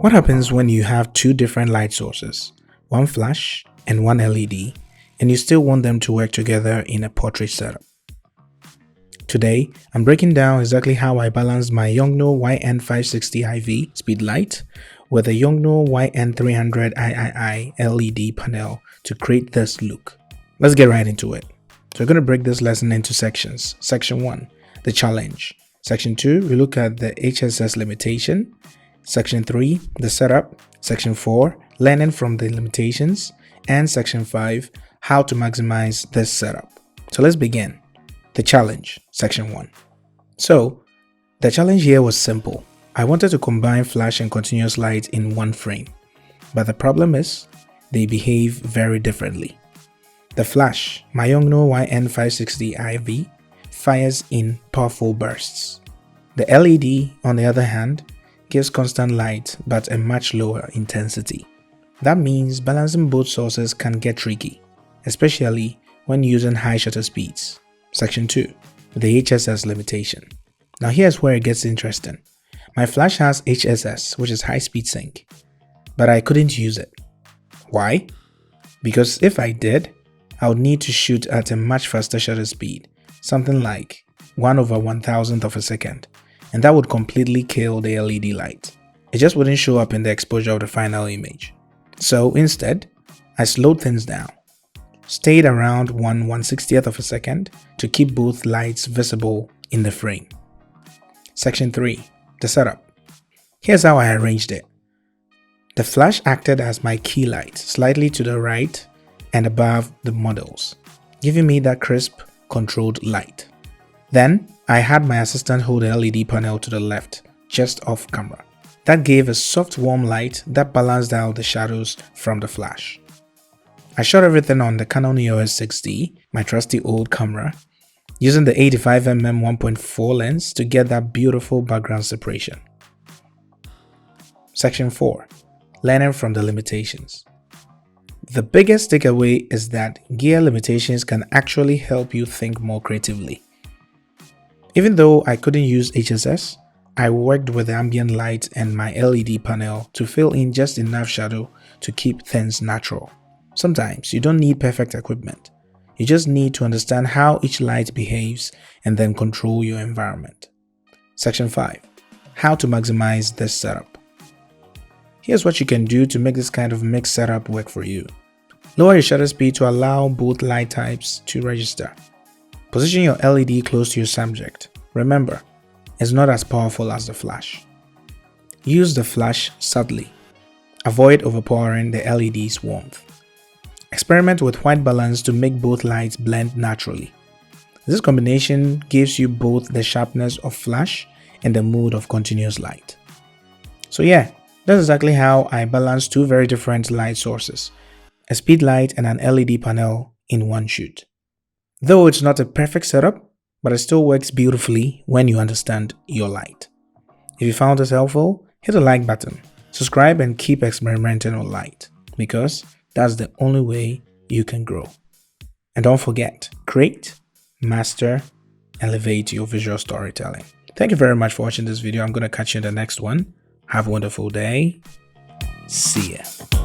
What happens when you have two different light sources, one flash and one LED, and you still want them to work together in a portrait setup? Today, I'm breaking down exactly how I balanced my Yongnuo YN560IV Speedlite with a Yongnuo YN300III LED panel to create this look. Let's get right into it. So we're going to break this lesson into sections. Section 1, the challenge. Section 2, we look at the HSS limitation. Section 3, the setup. Section 4, learning from the limitations. And Section 5, how to maximize this setup. So let's begin. The challenge, Section 1. So, the challenge here was simple. I wanted to combine flash and continuous light in one frame. But the problem is, they behave very differently. The flash, my Yongnuo YN560IV, fires in powerful bursts. The LED, on the other hand, gives constant light but a much lower intensity. That means balancing both sources can get tricky, especially when using high shutter speeds. Section 2, the HSS limitation. Now here's where it gets interesting. My flash has HSS, which is high speed sync, but I couldn't use it. Why? Because if I did, I would need to shoot at a much faster shutter speed, something like 1/1000th of a second, and that would completely kill the LED light. It just wouldn't show up in the exposure of the final image. So instead, I slowed things down, stayed around 1/160th of a second to keep both lights visible in the frame. Section 3, the setup. Here's how I arranged it. The flash acted as my key light, slightly to the right and above the models, giving me that crisp, controlled light. Then, I had my assistant hold the LED panel to the left, just off camera. That gave a soft, warm light that balanced out the shadows from the flash. I shot everything on the Canon EOS 6D, my trusty old camera, using the 85mm 1.4 lens to get that beautiful background separation. Section 4, learning from the limitations. The biggest takeaway is that gear limitations can actually help you think more creatively. Even though I couldn't use HSS, I worked with the ambient light and my LED panel to fill in just enough shadow to keep things natural. Sometimes you don't need perfect equipment. You just need to understand how each light behaves and then control your environment. Section 5, how to maximize this setup. Here's what you can do to make this kind of mixed setup work for you. Lower your shutter speed to allow both light types to register. Position your LED close to your subject. Remember, it's not as powerful as the flash. Use the flash subtly. Avoid overpowering the LED's warmth. Experiment with white balance to make both lights blend naturally. This combination gives you both the sharpness of flash and the mood of continuous light. So yeah, that's exactly how I balance two very different light sources, a speed light and an LED panel in one shoot. Though it's not a perfect setup, but it still works beautifully when you understand your light. If you found this helpful, hit the like button, subscribe and keep experimenting with light, because that's the only way you can grow. And don't forget, create, master, elevate your visual storytelling. Thank you very much for watching this video. I'm going to catch you in the next one. Have a wonderful day. See ya.